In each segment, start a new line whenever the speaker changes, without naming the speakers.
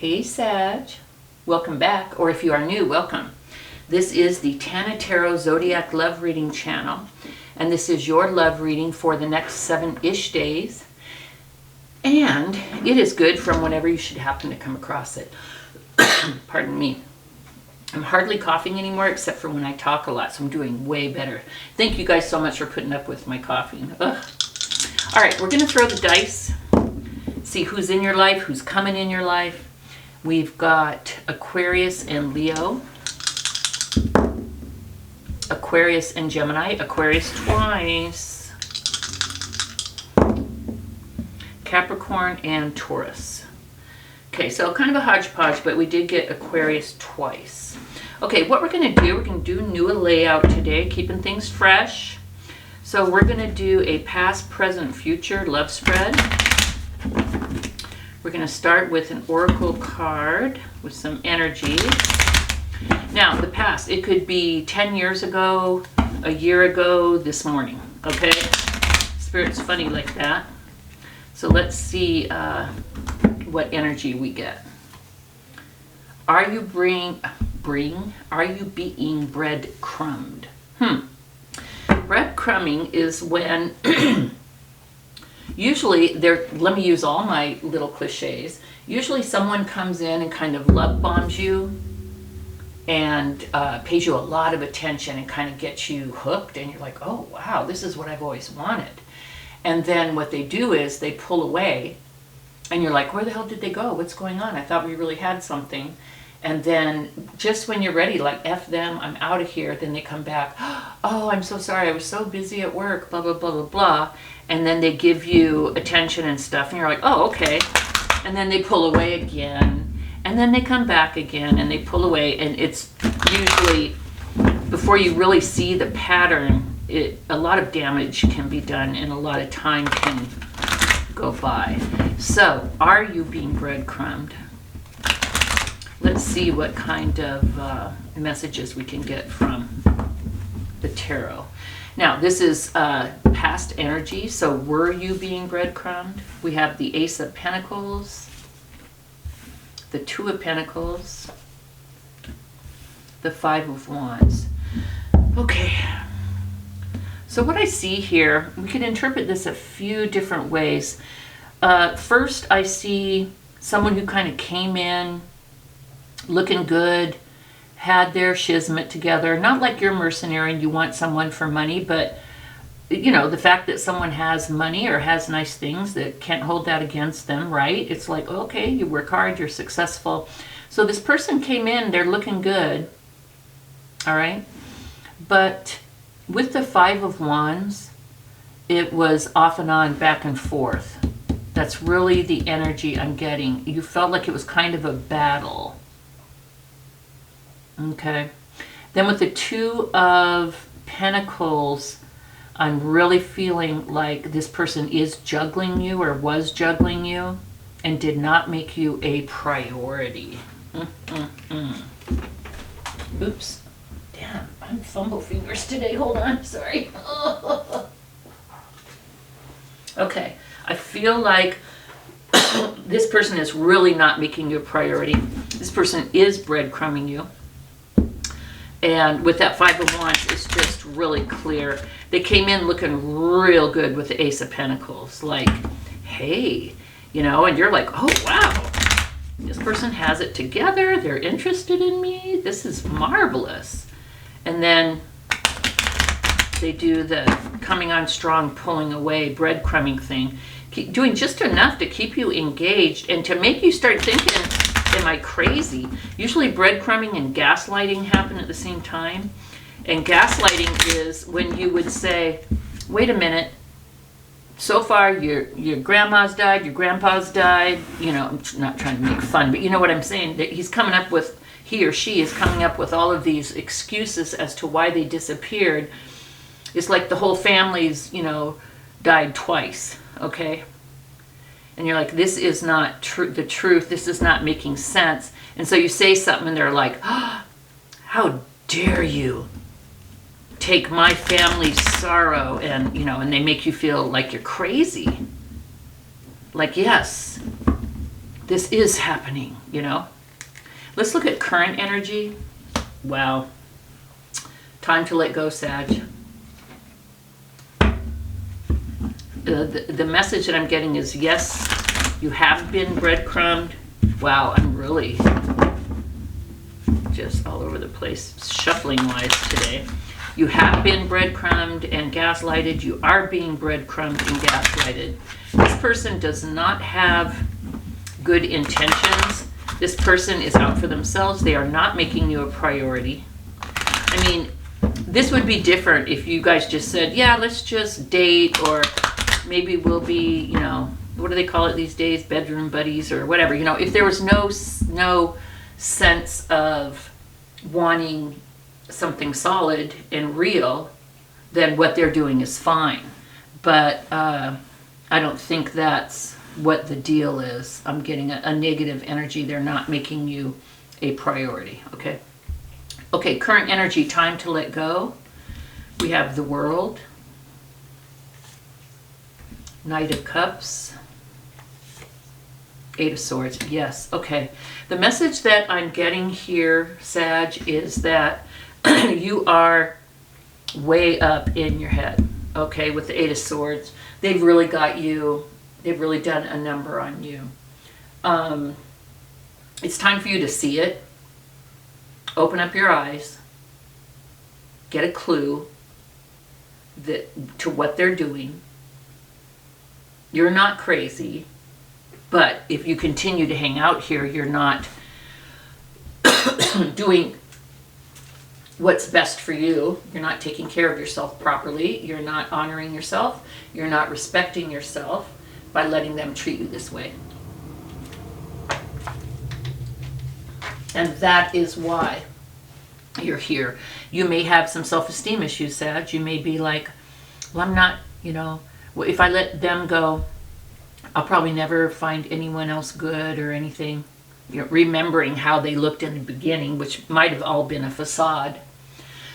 Hey Sag, welcome back, or if you are new, welcome. This is the Tana Tarot Zodiac Love Reading channel, and this is your love reading for the next 7-ish days, and it is good from whenever you should happen to come across it. Pardon me. I'm hardly coughing anymore except for when I talk a lot, so I'm doing way better. Thank you guys so much for putting up with my coughing. Ugh. All right, we're going to throw the dice, see who's in your life, who's coming in your life. We've got Aquarius and Leo, Aquarius and Gemini, Aquarius twice, Capricorn and Taurus. Okay, so kind of a hodgepodge, but we did get Aquarius twice. Okay, what we're going to do, we're going to do new layout today, keeping things fresh. So we're going to do a past, present, future love spread. We're going to start with an oracle card with some energies. Now, the past, it could be 10 years ago, a year ago, this morning, okay? Spirit's funny like that. So let's see what energy we get. Are you are you being breadcrumbed? Breadcrumbing is when usually, let me use all my little cliches. Usually someone comes in and kind of love bombs you and pays you a lot of attention and kind of gets you hooked, and you're like, oh wow, this is what I've always wanted. And then what they do is they pull away and you're like, where the hell did they go? What's going on? I thought we really had something. And then just when you're ready, like, F them, I'm out of here, then they come back, oh, I'm so sorry, I was so busy at work, blah, blah, blah, blah, blah. And then they give you attention and stuff, and you're like, oh, okay. And then they pull away again, and then they come back again, and they pull away, and it's usually, before you really see the pattern, a lot of damage can be done, and a lot of time can go by. So, are you being breadcrumbed? Let's see what kind of messages we can get from the tarot. Now, this is past energy, so were you being breadcrumbed? We have the Ace of Pentacles, the Two of Pentacles, the Five of Wands. Okay, so what I see here, we could interpret this a few different ways. First, I see someone who kind of came in looking good, had their shizmet together, not like you're mercenary and you want someone for money, but you know, the fact that someone has money or has nice things, that can't hold that against them, right? It's like, okay, you work hard, you're successful. So this person came in, they're looking good, all right? But with the Five of Wands, it was off and on, back and forth. That's really the energy I'm getting. You felt like it was kind of a battle. Okay, then with the Two of Pentacles, I'm really feeling like this person is juggling you or was juggling you and did not make you a priority. Oops, damn, I'm fumble fingers today, hold on, sorry. Okay, I feel like this person is really not making you a priority. This person is breadcrumbing you. And with that Five of Wands, it's just really clear. They came in looking real good with the Ace of Pentacles. Like, hey, you know, and you're like, oh, wow. This person has it together. They're interested in me. This is marvelous. And then they do the coming on strong, pulling away, breadcrumbing thing. Keep doing just enough to keep you engaged and to make you start thinking, am I crazy? Usually breadcrumbing and gaslighting happen at the same time. And gaslighting is when you would say, wait a minute, so far your grandma's died, your grandpa's died. You know, I'm not trying to make fun, but you know what I'm saying. That he's coming up with, he or she is coming up with all of these excuses as to why they disappeared. It's like the whole family's, you know, died twice, okay? And you're like, this is not the truth. This is not making sense. And so you say something and they're like, oh, how dare you take my family's sorrow, and, you know, and they make you feel like you're crazy. Like, yes, this is happening, you know. Let's look at current energy. Wow. Time to let go, Sag. The message that I'm getting is, yes, you have been breadcrumbed. Wow, I'm really just all over the place, shuffling-wise today. You have been breadcrumbed and gaslighted. You are being breadcrumbed and gaslighted. This person does not have good intentions. This person is out for themselves. They are not making you a priority. I mean, this would be different if you guys just said, yeah, let's just date, or maybe we'll be, you know, what do they call it these days? Bedroom buddies or whatever. You know, if there was no sense of wanting something solid and real, then what they're doing is fine. But I don't think that's what the deal is. I'm getting a negative energy. They're not making you a priority, okay? Okay, current energy, time to let go. We have the World, Knight of Cups, Eight of Swords. Yes, okay. The message that I'm getting here, Sag, is that you are way up in your head, okay, with the Eight of Swords. They've really got you. They've really done a number on you. It's time for you to see it. Open up your eyes. Get a clue to what they're doing. You're not crazy, but if you continue to hang out here, you're not doing what's best for you. You're not taking care of yourself properly. You're not honoring yourself. You're not respecting yourself by letting them treat you this way. And that is why you're here. You may have some self-esteem issues, Sag. You may be like, well, I'm not, you know, well, if I let them go, I'll probably never find anyone else good or anything. You know, remembering how they looked in the beginning, which might have all been a facade.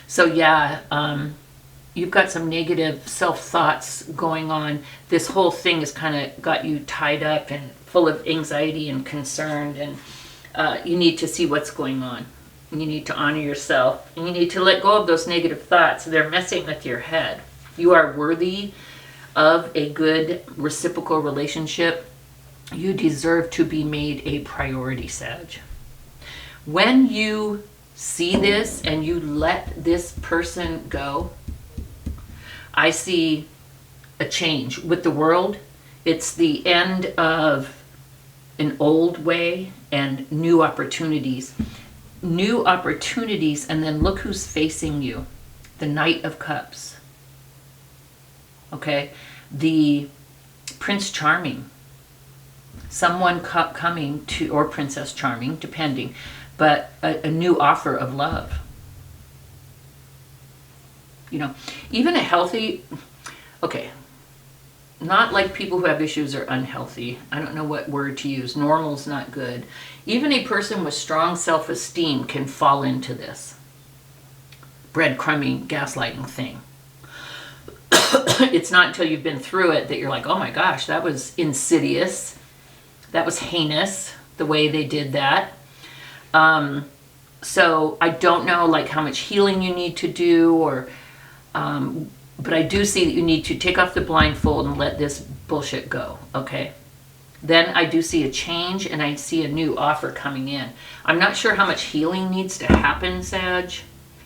So yeah, you've got some negative self-thoughts going on. This whole thing has kind of got you tied up and full of anxiety and concerned, and you need to see what's going on. You need to honor yourself, and you need to let go of those negative thoughts. They're messing with your head. You are worthy of a good reciprocal relationship. You deserve to be made a priority, Sag. When you see this and you let this person go, I see a change. With the World, it's the end of an old way and new opportunities. New opportunities, and then look who's facing you. The Knight of Cups. Okay? The Prince Charming. Someone coming to, or Princess Charming, depending, but a new offer of love. You know, even a healthy, okay, not like people who have issues are unhealthy. I don't know what word to use. Normal's not good. Even a person with strong self-esteem can fall into this breadcrumbing, gaslighting thing. It's not until you've been through it that you're like, oh my gosh, that was insidious. That was heinous, the way they did that. So I don't know like how much healing you need to do, or but I do see that you need to take off the blindfold and let this bullshit go, okay? Then I do see a change, and I see a new offer coming in. I'm not sure how much healing needs to happen, Sag.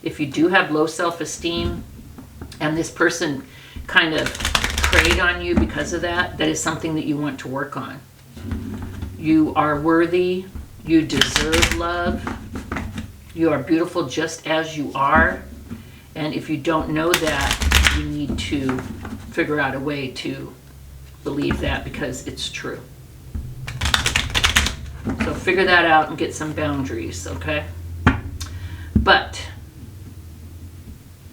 If you do have low self-esteem and this person kind of preyed on you because of that, that is something that you want to work on. You are worthy. You deserve love. You are beautiful just as you are. And if you don't know that, you need to figure out a way to believe that, because it's true. So figure that out and get some boundaries, okay? But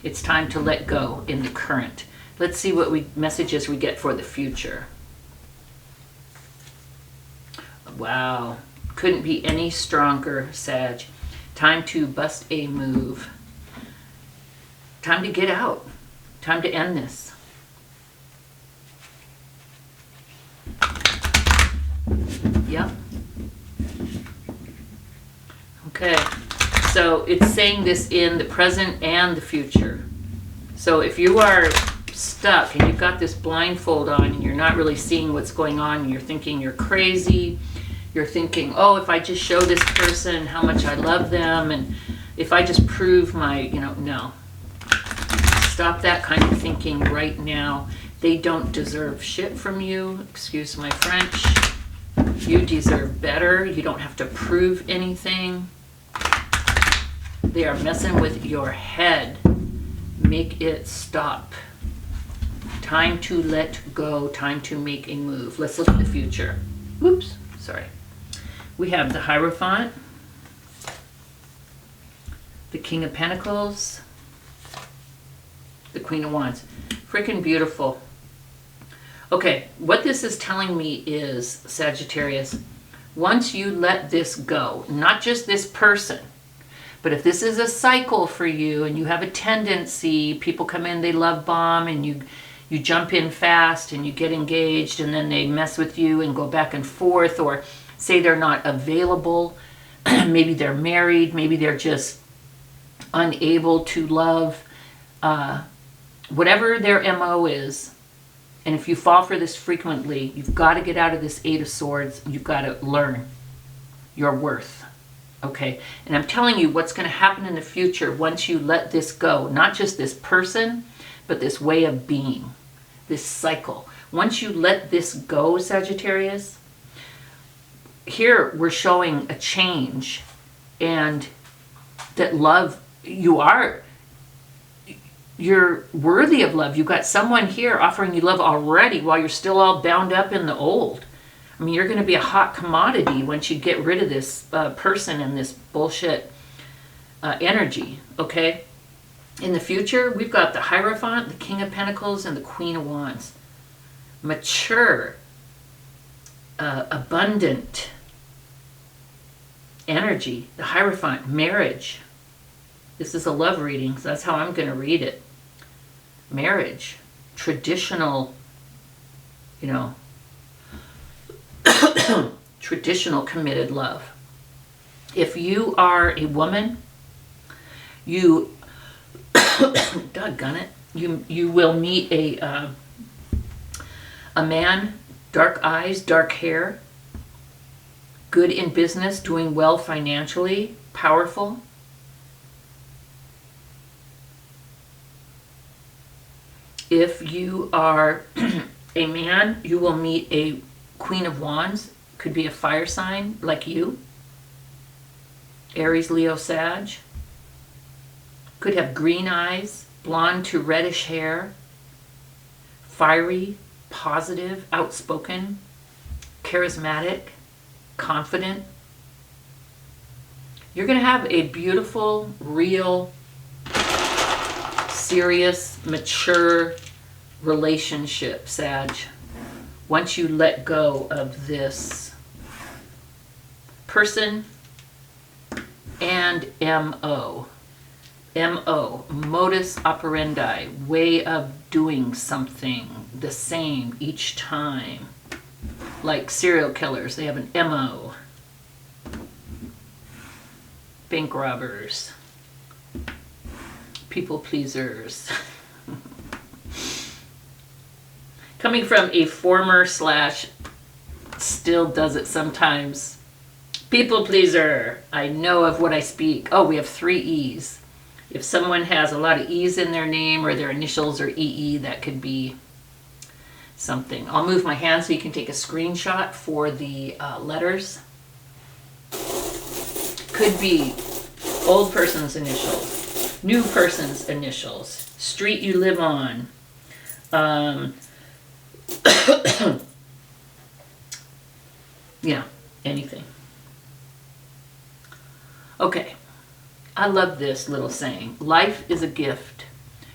it's time to let go in the current. Let's see what messages we get for the future. Wow. Couldn't be any stronger, Sag. Time to bust a move. Time to get out. Time to end this. Yep. Okay, so it's saying this in the present and the future. So if you are stuck and you've got this blindfold on and you're not really seeing what's going on, and you're thinking you're crazy, you're thinking, oh, if I just show this person how much I love them, and if I just prove my, no. Stop that kind of thinking right now. They don't deserve shit from you. Excuse my French. You deserve better. You don't have to prove anything. They are messing with your head. Make it stop. Time to let go. Time to make a move. Let's look at the future. Oops, sorry. We have the Hierophant, the King of Pentacles, the Queen of Wands. Freaking beautiful. Okay, what this is telling me is, Sagittarius, once you let this go, not just this person, but if this is a cycle for you and you have a tendency, people come in, they love bomb, and you jump in fast and you get engaged, and then they mess with you and go back and forth, or say they're not available, maybe they're married, maybe they're just unable to love, whatever their MO is. And if you fall for this frequently, you've got to get out of this Eight of Swords. You've got to learn your worth. Okay? And I'm telling you what's going to happen in the future once you let this go. Not just this person, but this way of being. This cycle. Once you let this go, Sagittarius, here we're showing a change. And that love, you're worthy of love. You've got someone here offering you love already while you're still all bound up in the old. I mean, you're going to be a hot commodity once you get rid of this person and this bullshit energy, okay? In the future, we've got the Hierophant, the King of Pentacles, and the Queen of Wands. Mature, abundant energy. The Hierophant, marriage. This is a love reading, so that's how I'm going to read it. Marriage, traditional, traditional committed love. If you are a woman, you, doggone it, you will meet a man, dark eyes, dark hair, good in business, doing well financially, powerful. If you are a man, you will meet a Queen of Wands. Could be a fire sign like you. Aries, Leo, Sag. Could have green eyes, blonde to reddish hair. Fiery, positive, outspoken, charismatic, confident. You're going to have a beautiful, real, serious, mature relationship, Sag, once you let go of this person and MO. MO, modus operandi, way of doing something the same each time. Like serial killers, they have an MO. Bank robbers. People pleasers. Coming from a former / still does it sometimes people pleaser, I know of what I speak. Oh, we have 3 E's. If someone has a lot of E's in their name, or their initials are EE, that could be something. I'll move my hand so you can take a screenshot for the letters. Could be old person's initials, new person's initials, street you live on, yeah, anything. Okay, I love this little saying. Life is a gift.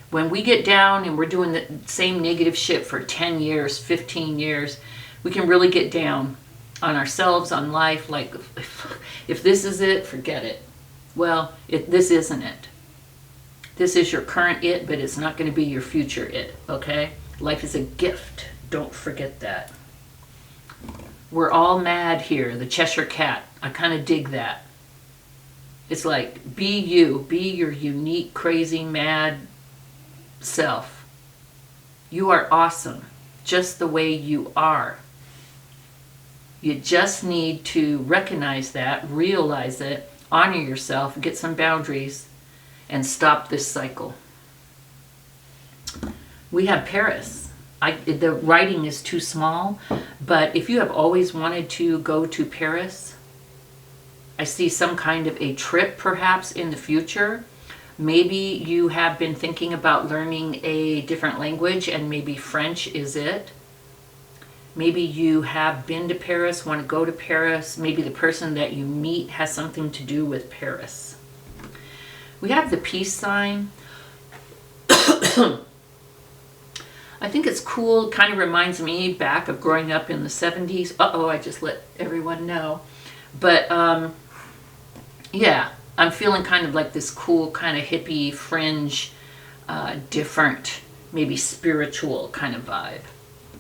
When we get down and we're doing the same negative shit for 10 years, 15 years, we can really get down on ourselves, on life, like, if this is it, forget it. Well, this isn't it. This is your current it, but it's not going to be your future it, okay? Life is a gift. Don't forget that. We're all mad here. The Cheshire Cat. I kind of dig that. It's like, be you. Be your unique, crazy, mad self. You are awesome, just the way you are. You just need to recognize that, realize it, honor yourself, get some boundaries, and stop this cycle. We have Paris. The writing is too small, but if you have always wanted to go to Paris, I see some kind of a trip perhaps in the future. Maybe you have been thinking about learning a different language, and maybe French is it. Maybe you have been to Paris, want to go to Paris. Maybe the person that you meet has something to do with Paris. We have the peace sign. I think it's cool. It kind of reminds me back of growing up in the 70s. Uh-oh, I just let everyone know. But yeah, I'm feeling kind of like this cool kind of hippie fringe, different, maybe spiritual kind of vibe.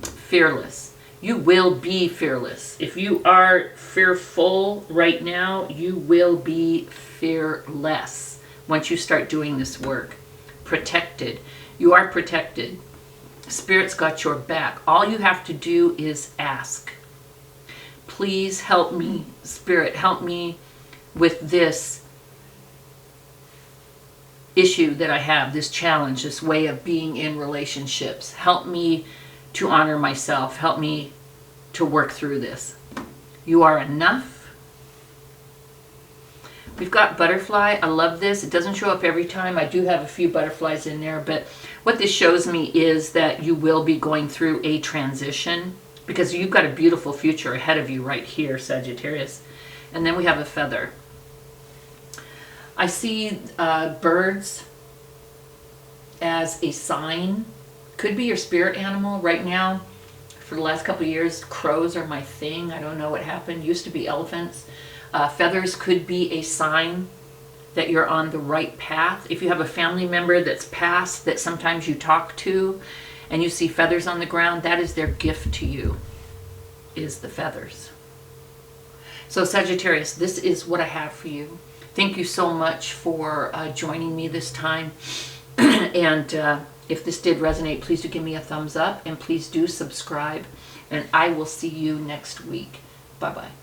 Fearless. You will be fearless. If you are fearful right now, you will be fearless once you start doing this work. Protected. You are protected. Spirit's got your back. All you have to do is ask. Please help me, Spirit, help me with this issue that I have, this challenge, this way of being in relationships. Help me to honor myself. Help me to work through this. You are enough. We've got butterfly. I love this. It doesn't show up every time. I do have a few butterflies in there, but what this shows me is that you will be going through a transition, because you've got a beautiful future ahead of you right here, Sagittarius. And then we have a feather. I see birds as a sign. Could be your spirit animal right now. For the last couple of years, crows are my thing. I don't know what happened. Used to be elephants. Feathers could be a sign that you're on the right path. If you have a family member that's passed that sometimes you talk to and you see feathers on the ground, that is their gift to you, is the feathers. So Sagittarius, this is what I have for you. Thank you so much for joining me this time. And if this did resonate, please do give me a thumbs up, and please do subscribe. And I will see you next week. Bye-bye.